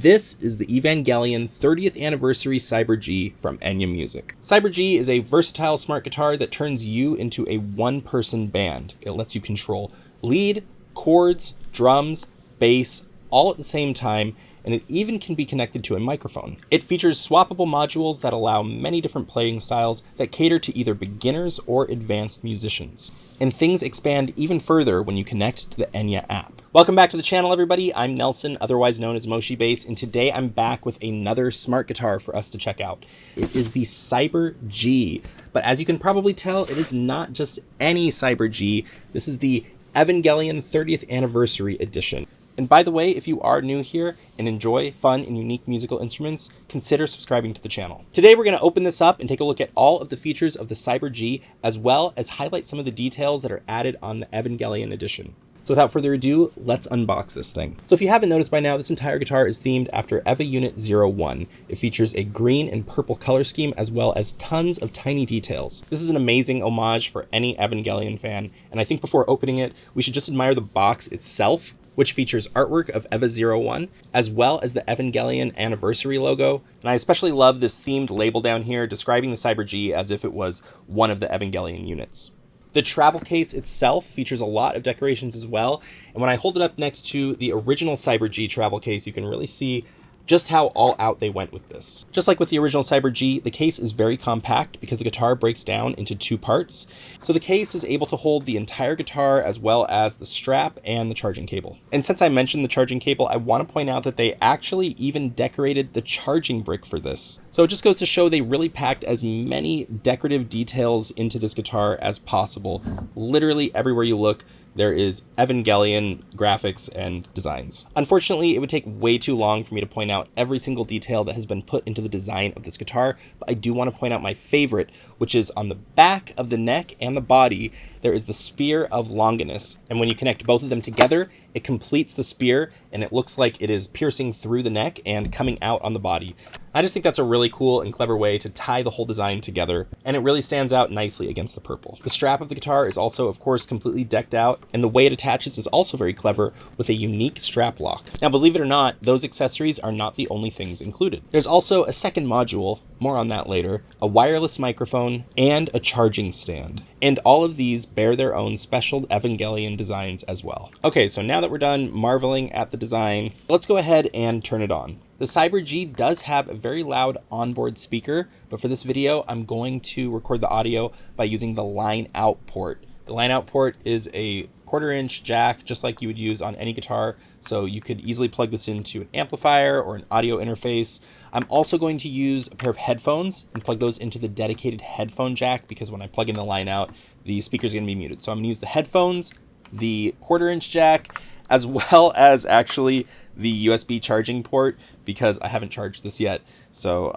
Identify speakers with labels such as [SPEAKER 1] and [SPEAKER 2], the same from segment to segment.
[SPEAKER 1] This is the Evangelion 30th Anniversary Cyber-G from Enya Music. Cyber-G is a versatile smart guitar that turns you into a one-person band. It lets you control lead, chords, drums, bass, all at the same time, and it even can be connected to a microphone. It features swappable modules that allow many different playing styles that cater to either beginners or advanced musicians. And things expand even further when you connect to the Enya app. Welcome back to the channel, everybody. I'm Nelson, otherwise known as Moshi Bass, and today I'm back with another smart guitar for us to check out. It is the Cyber-G, but as you can probably tell, it is not just any Cyber-G. This is the Evangelion 30th Anniversary Edition. And by the way, if you are new here and enjoy fun and unique musical instruments, consider subscribing to the channel. Today we're going to open this up and take a look at all of the features of the Cyber-G, as well as highlight some of the details that are added on the Evangelion edition. So without further ado, let's unbox this thing. So if you haven't noticed by now, this entire guitar is themed after EVA Unit 01. It features a green and purple color scheme, as well as tons of tiny details. This is an amazing homage for any Evangelion fan, and I think before opening it, we should just admire the box itself, which features artwork of EVA 01, as well as the Evangelion Anniversary logo. And I especially love this themed label down here describing the Cyber-G as if it was one of the Evangelion units. The travel case itself features a lot of decorations as well, and when I hold it up next to the original Cyber-G travel case, you can really see just how all out they went with this. Just like with the original Cyber-G, the case is very compact because the guitar breaks down into two parts. So the case is able to hold the entire guitar as well as the strap and the charging cable. And since I mentioned the charging cable, I want to point out that they actually even decorated the charging brick for this. So it just goes to show they really packed as many decorative details into this guitar as possible. Literally everywhere you look, there is Evangelion graphics and designs. Unfortunately, it would take way too long for me to point out every single detail that has been put into the design of this guitar, but I do want to point out my favorite, which is on the back of the neck and the body, there is the Spear of Longinus. And when you connect both of them together, it completes the spear, and it looks like it is piercing through the neck and coming out on the body. I just think that's a really cool and clever way to tie the whole design together, and it really stands out nicely against the purple. The strap of the guitar is also, of course, completely decked out, and the way it attaches is also very clever with a unique strap lock. Now, believe it or not, those accessories are not the only things included. There's also a second module, more on that later, a wireless microphone, and a charging stand. And all of these bear their own special Evangelion designs as well. Okay, so now that we're done marveling at the design, let's go ahead and turn it on. The Cyber-G does have a very loud onboard speaker, but for this video, I'm going to record the audio by using the line out port. The line out port is a 1/4-inch jack, just like you would use on any guitar, so you could easily plug this into an amplifier or an audio interface. I'm also going to use a pair of headphones and plug those into the dedicated headphone jack, because when I plug in the line out, the speaker is going to be muted. So I'm going to use the headphones, the 1/4-inch jack, as well as actually the USB charging port, because I haven't charged this yet, so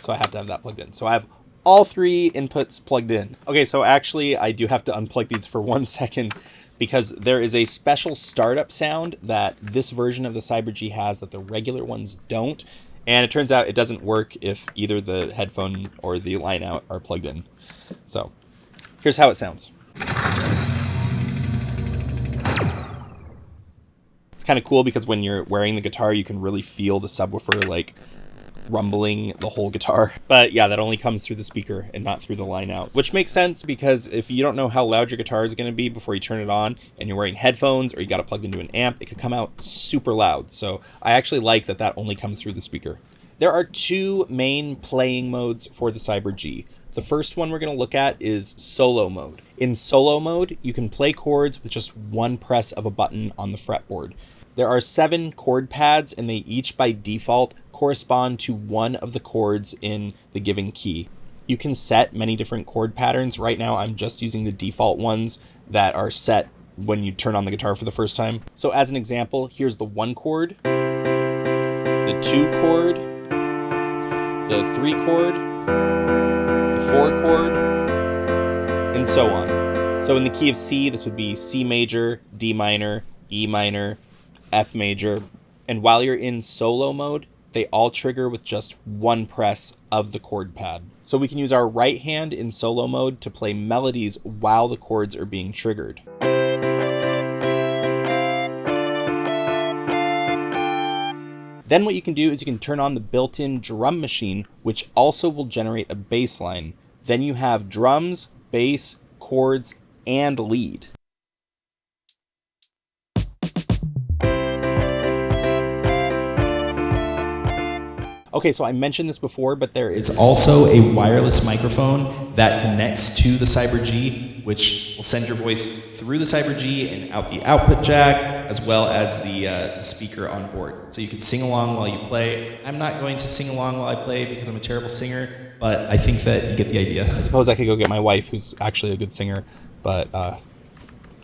[SPEAKER 1] I have to have that plugged in. So I have all three inputs plugged in. Okay, so actually I do have to unplug these for 1 second, because there is a special startup sound that this version of the Cyber-G has that the regular ones don't, and it turns out it doesn't work if either the headphone or the line out are plugged in. So here's how it sounds. It's kind of cool because when you're wearing the guitar, you can really feel the subwoofer like rumbling the whole guitar. But yeah, that only comes through the speaker and not through the line out, which makes sense because if you don't know how loud your guitar is going to be before you turn it on and you're wearing headphones or you got it plugged into an amp, it could come out super loud. So I actually like that that only comes through the speaker. There are two main playing modes for the Cyber-G. The first one we're going to look at is solo mode. In solo mode, you can play chords with just one press of a button on the fretboard. There are 7 chord pads, and they each by default correspond to one of the chords in the given key. You can set many different chord patterns. Right now, I'm just using the default ones that are set when you turn on the guitar for the first time. So as an example, here's the 1 chord, the 2 chord, the 3 chord, the 4 chord, and so on. So in the key of C, this would be C major, D minor, E minor, F major, and while you're in solo mode, they all trigger with just one press of the chord pad. So we can use our right hand in solo mode to play melodies while the chords are being triggered. Then what you can do is you can turn on the built-in drum machine, which also will generate a bass line. Then you have drums, bass, chords, and lead. Okay, so I mentioned this before, but there is also a wireless microphone that connects to the Cyber-G, which will send your voice through the Cyber-G and out the output jack, as well as the speaker on board. So you can sing along while you play. I'm not going to sing along while I play because I'm a terrible singer, but I think that you get the idea. I suppose I could go get my wife, who's actually a good singer, but I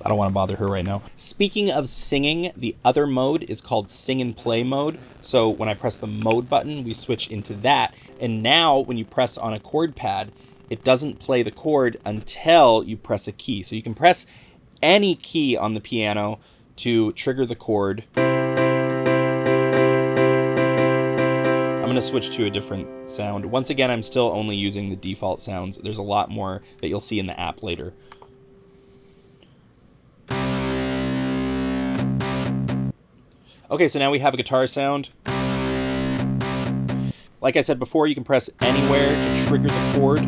[SPEAKER 1] don't want to bother her right now. Speaking of singing, the other mode is called sing and play mode. So when I press the mode button, we switch into that. And now when you press on a chord pad, it doesn't play the chord until you press a key. So you can press any key on the piano to trigger the chord. I'm going to switch to a different sound. Once again, I'm still only using the default sounds. There's a lot more that you'll see in the app later. Okay, so now we have a guitar sound. Like I said before, you can press anywhere to trigger the chord.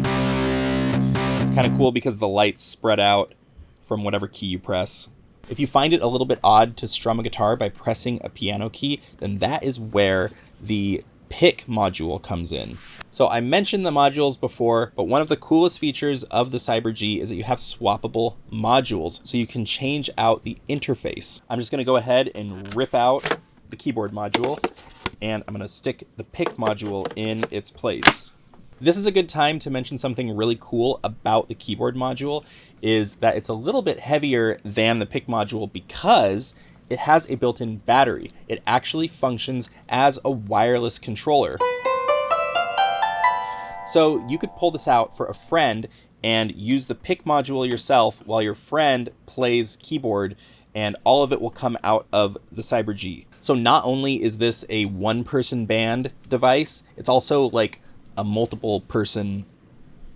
[SPEAKER 1] It's kind of cool because the lights spread out from whatever key you press. If you find it a little bit odd to strum a guitar by pressing a piano key, then that is where the pick module comes in. So I mentioned the modules before, but one of the coolest features of the Cyber-G is that you have swappable modules, so you can change out the interface. I'm just going to go ahead and rip out the keyboard module, and I'm going to stick the pick module in its place. This is a good time to mention something really cool about the keyboard module, is that it's a little bit heavier than the pick module because it has a built-in battery. It actually functions as a wireless controller. So you could pull this out for a friend and use the pick module yourself while your friend plays keyboard, and all of it will come out of the Cyber-G. So not only is this a one-person band device, it's also like a multiple-person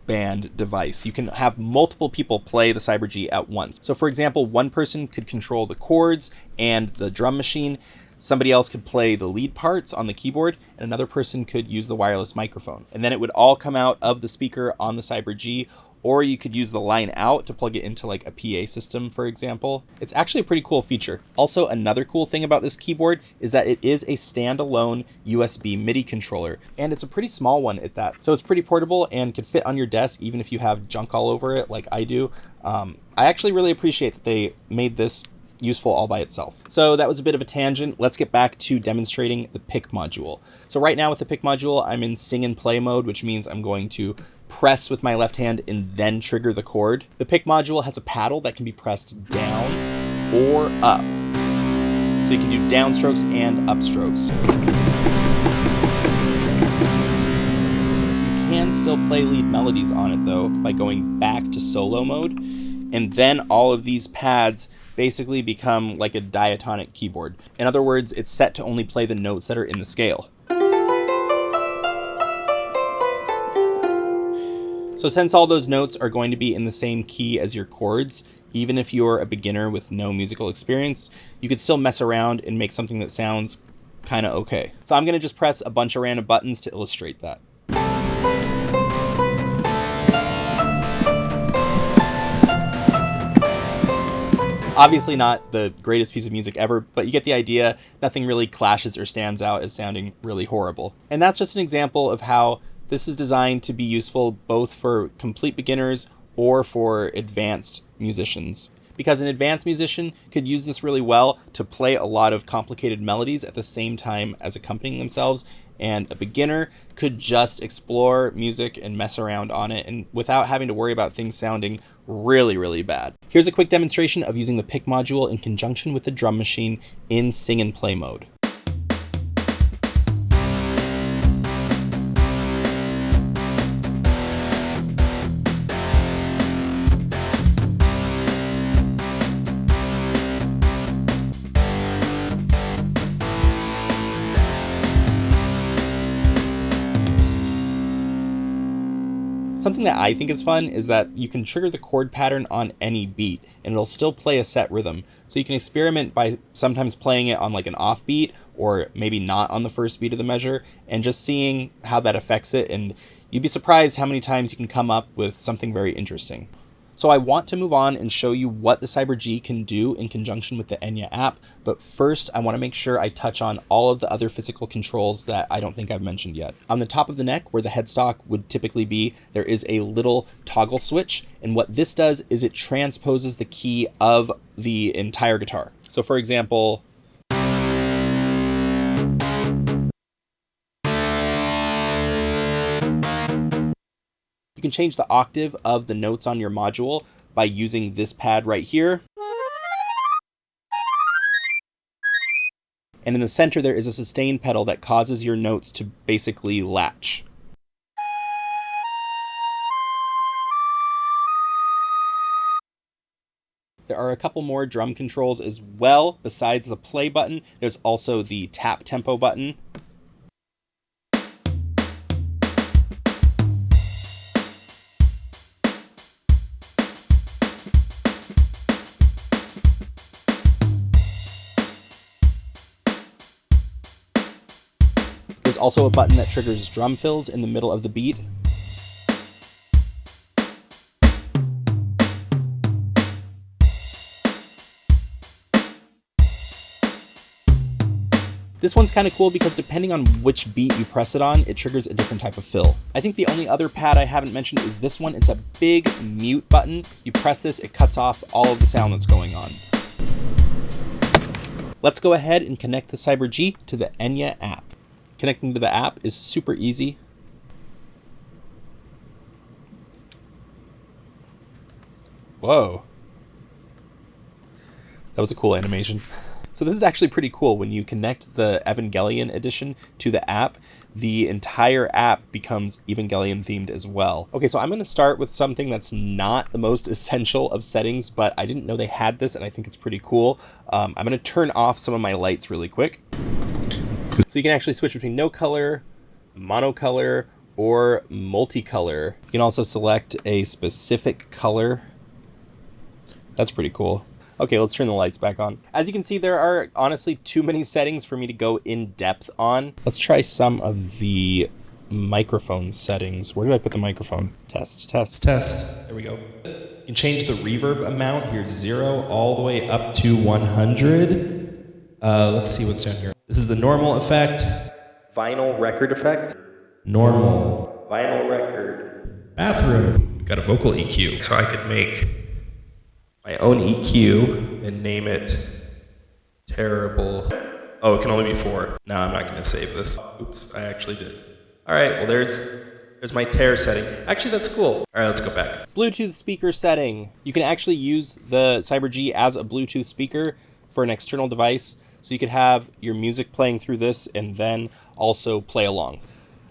[SPEAKER 1] band device. You can have multiple people play the Cyber-G at once. So for example, one person could control the chords and the drum machine. Somebody else could play the lead parts on the keyboard, and another person could use the wireless microphone. And then it would all come out of the speaker on the Cyber-G, or you could use the line out to plug it into like a PA system, for example. It's actually a pretty cool feature. Also, another cool thing about this keyboard is that it is a standalone USB MIDI controller, and it's a pretty small one at that. So it's pretty portable and can fit on your desk even if you have junk all over it like I do. I actually really appreciate that they made this useful all by itself. So that was a bit of a tangent. Let's get back to demonstrating the pick module. So right now with the pick module, I'm in sing and play mode, which means I'm going to press with my left hand and then trigger the chord. The pick module has a paddle that can be pressed down or up. So you can do downstrokes and upstrokes. You can still play lead melodies on it though by going back to solo mode, and then all of these pads basically become like a diatonic keyboard. In other words, it's set to only play the notes that are in the scale. So since all those notes are going to be in the same key as your chords, even if you're a beginner with no musical experience, you could still mess around and make something that sounds kind of okay. So I'm going to just press a bunch of random buttons to illustrate that. Obviously not the greatest piece of music ever, but you get the idea. Nothing really clashes or stands out as sounding really horrible. And that's just an example of how this is designed to be useful both for complete beginners or for advanced musicians. Because an advanced musician could use this really well to play a lot of complicated melodies at the same time as accompanying themselves, and a beginner could just explore music and mess around on it and without having to worry about things sounding really, really bad. Here's a quick demonstration of using the pick module in conjunction with the drum machine in sing and play mode. Something that I think is fun is that you can trigger the chord pattern on any beat and it'll still play a set rhythm. So you can experiment by sometimes playing it on like an off beat or maybe not on the first beat of the measure and just seeing how that affects it, and you'd be surprised how many times you can come up with something very interesting. So I want to move on and show you what the Cyber-G can do in conjunction with the Enya app, but first I want to make sure I touch on all of the other physical controls that I don't think I've mentioned yet. On the top of the neck, where the headstock would typically be, there is a little toggle switch, and what this does is it transposes the key of the entire guitar. So for example, you can change the octave of the notes on your module by using this pad right here. And in the center, there is a sustain pedal that causes your notes to basically latch. There are a couple more drum controls as well. Besides the play button, there's also the tap tempo button. There's also a button that triggers drum fills in the middle of the beat. This one's kind of cool because depending on which beat you press it on, it triggers a different type of fill. I think the only other pad I haven't mentioned is this one. It's a big mute button. You press this, it cuts off all of the sound that's going on. Let's go ahead and connect the Cyber-G to the Enya app. Connecting to the app is super easy. Whoa. That was a cool animation. So this is actually pretty cool. When you connect the Evangelion edition to the app, the entire app becomes Evangelion themed as well. Okay, so I'm going to start with something that's not the most essential of settings, but I didn't know they had this and I think it's pretty cool. I'm going to turn off some of my lights really quick. So you can actually switch between no color, monocolor, or multicolor. You can also select a specific color. That's pretty cool. Okay, let's turn the lights back on. As you can see, there are honestly too many settings for me to go in depth on. Let's try some of the microphone settings. Where did I put the microphone? Test. There we go. You can change the reverb amount. Here's 0 all the way up to 100. Let's see what's down here. This is the normal effect. Vinyl record effect. Normal. Vinyl record. Bathroom. Got a vocal EQ. So I could make my own EQ and name it terrible. Oh, it can only be 4. No, I'm not going to save this. Oops, I actually did. All right, well, there's my tear setting. Actually, that's cool. All right, let's go back. Bluetooth speaker setting. You can actually use the Cyber-G as a Bluetooth speaker for an external device. So you could have your music playing through this and then also play along.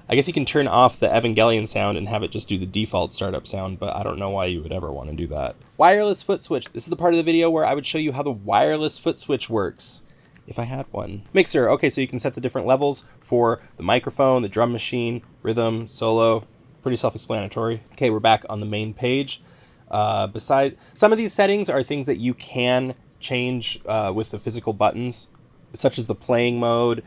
[SPEAKER 1] I guess you can turn off the Evangelion sound and have it just do the default startup sound, but I don't know why you would ever want to do that. Wireless foot switch. This is the part of the video where I would show you how the wireless foot switch works, if I had one. Mixer. Okay, so you can set the different levels for the microphone, the drum machine, rhythm, solo. Pretty self-explanatory. Okay, we're back on the main page. Beside some of these settings are things that you can change with the physical buttons, such as the playing mode,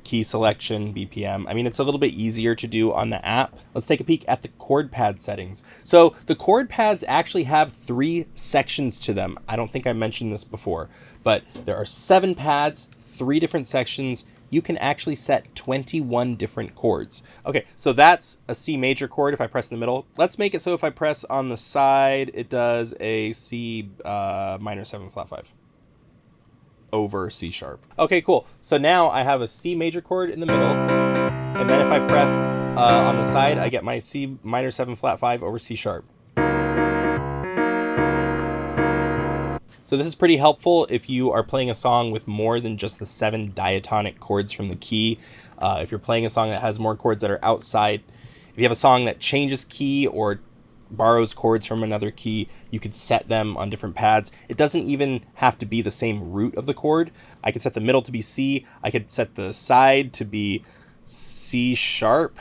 [SPEAKER 1] key selection, BPM. I mean, it's a little bit easier to do on the app. Let's take a peek at the chord pad settings. So the chord pads actually have 3 sections to them. I don't think I mentioned this before, but there are 7 pads, 3 different sections. You can actually set 21 different chords. Okay, so that's a C major chord if I press in the middle. Let's make it so if I press on the side, it does a C minor 7 flat 5. Over C sharp. Okay, cool. So now I have a C major chord in the middle, and then if I press on the side, I get my C minor 7 flat 5 over C sharp. So this is pretty helpful if you are playing a song with more than just the 7 diatonic chords from the key. If you're playing a song that has more chords that are outside, if you have a song that changes key or borrows chords from another key, you could set them on different pads. It doesn't even have to be the same root of the chord. I could set the middle to be C. I could set the side to be C sharp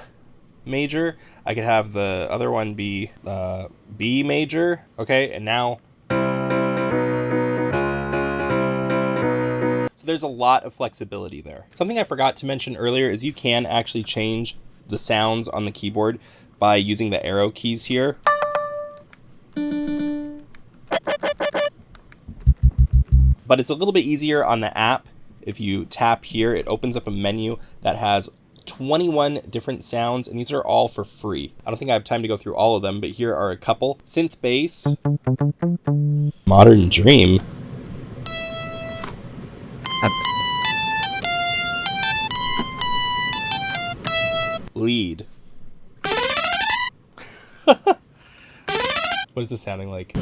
[SPEAKER 1] major. I could have the other one be B major. Okay, and now. So there's a lot of flexibility there. Something I forgot to mention earlier is you can actually change the sounds on the keyboard by using the arrow keys here. But it's a little bit easier on the app. If you tap here, it opens up a menu that has 21 different sounds, and these are all for free. I don't think I have time to go through all of them, but here are a couple. Synth bass, Modern Dream, lead. What is this sounding like?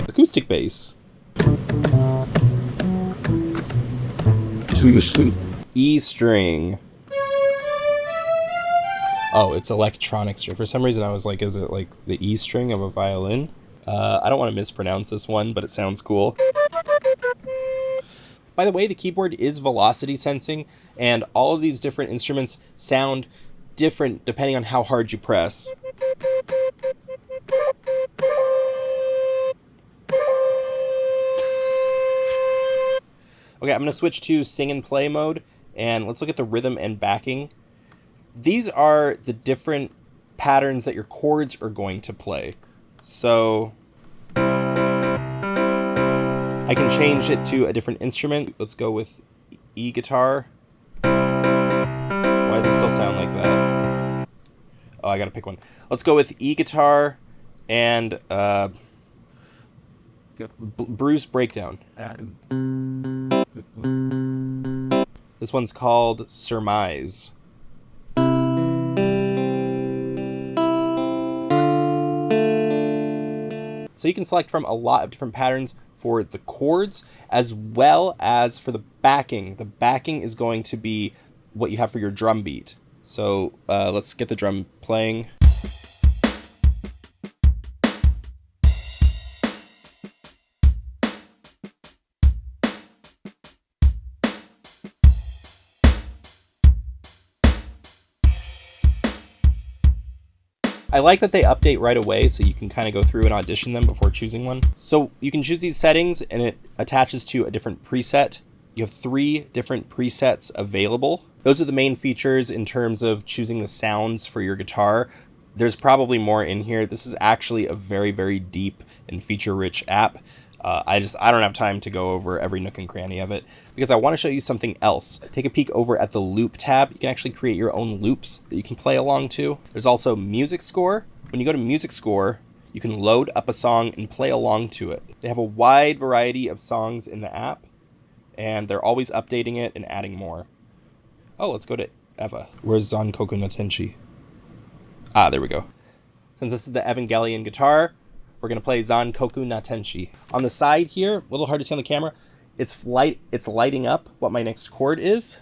[SPEAKER 1] Acoustic bass. E string. Oh, it's electronic string. For some reason I was like, is it like the E string of a violin? I don't want to mispronounce this one, but it sounds cool. By the way, the keyboard is velocity sensing, and all of these different instruments sound different depending on how hard you press. Okay, I'm going to switch to sing and play mode, and let's look at the rhythm and backing. These are the different patterns that your chords are going to play. So I can change it to a different instrument. Let's go with E guitar. Why does it still sound like that? Oh, I got to pick one. Let's go with E guitar and Bruce Breakdown. This one's called Surmise. So you can select from a lot of different patterns for the chords as well as for the backing. The backing is going to be what you have for your drum beat. So let's get the drum playing. I like that they update right away, so you can kind of go through and audition them before choosing one. So you can choose these settings, and it attaches to a different preset. You have 3 different presets available. Those are the main features in terms of choosing the sounds for your guitar. There's probably more in here. This is actually a very, very deep and feature-rich app. I don't have time to go over every nook and cranny of it because I want to show you something else. Take a peek over at the loop tab. You can actually create your own loops that you can play along to. There's also music score. When you go to music score, you can load up a song and play along to it. They have a wide variety of songs in the app, and they're always updating it and adding more. Oh, let's go to Eva. Where's Zankoku no Tenshi? Ah, there we go. Since this is the Evangelion guitar, we're going to play Zankoku no Tenshi. On the side here, a little hard to see on the camera, it's lighting up what my next chord is.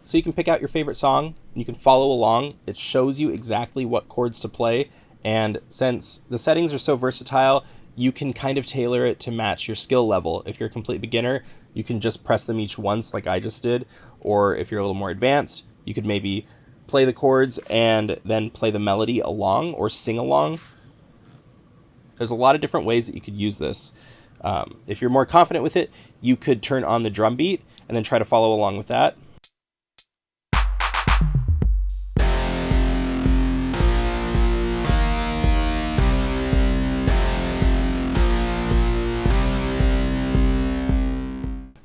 [SPEAKER 1] So you can pick out your favorite song, and you can follow along. It shows you exactly what chords to play, and since the settings are so versatile, you can kind of tailor it to match your skill level. If you're a complete beginner, you can just press them each once like I just did, or if you're a little more advanced, you could maybe play the chords and then play the melody along or sing along. There's a lot of different ways that you could use this. If you're more confident with it, you could turn on the drum beat and then try to follow along with that.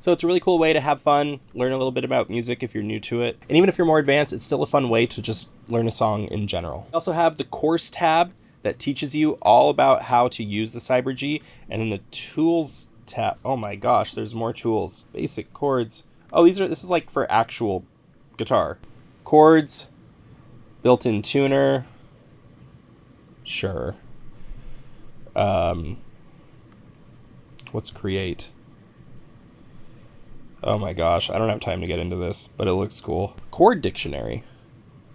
[SPEAKER 1] So it's a really cool way to have fun, learn a little bit about music if you're new to it. And even if you're more advanced, it's still a fun way to just learn a song in general. We also have the course tab that teaches you all about how to use the Cyber-G. And in the tools tab, oh my gosh, there's more tools. Basic chords. Oh, this is like for actual guitar. Chords, built-in tuner. Sure. What's create? Oh my gosh, I don't have time to get into this, but it looks cool. Chord dictionary,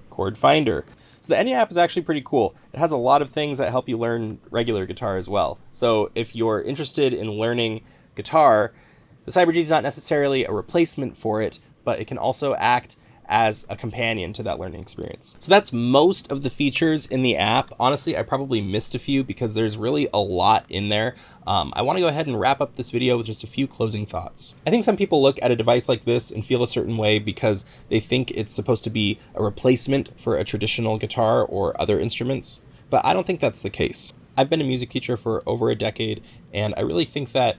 [SPEAKER 1] chord finder. So the Enya app is actually pretty cool. It has a lot of things that help you learn regular guitar as well. So if you're interested in learning guitar, the Cyber-G is not necessarily a replacement for it, but it can also act as a companion to that learning experience. So that's most of the features in the app. Honestly, I probably missed a few because there's really a lot in there. I want to go ahead and wrap up this video with just a few closing thoughts. I think some people look at a device like this and feel a certain way because they think it's supposed to be a replacement for a traditional guitar or other instruments, but I don't think that's the case. I've been a music teacher for over a decade, and I really think that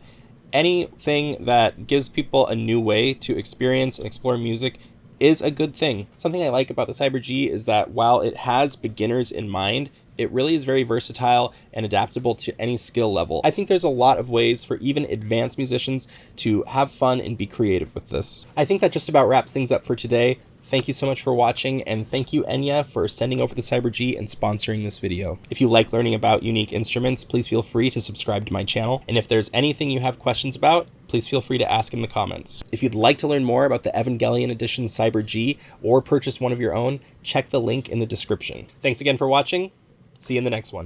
[SPEAKER 1] anything that gives people a new way to experience and explore music is a good thing. Something I like about the Cyber-G is that while it has beginners in mind, it really is very versatile and adaptable to any skill level. I think there's a lot of ways for even advanced musicians to have fun and be creative with this. I think that just about wraps things up for today. Thank you so much for watching, and thank you, Enya, for sending over the Cyber-G and sponsoring this video. If you like learning about unique instruments, please feel free to subscribe to my channel. And if there's anything you have questions about, please feel free to ask in the comments. If you'd like to learn more about the Evangelion Edition Cyber-G or purchase one of your own, check the link in the description. Thanks again for watching. See you in the next one.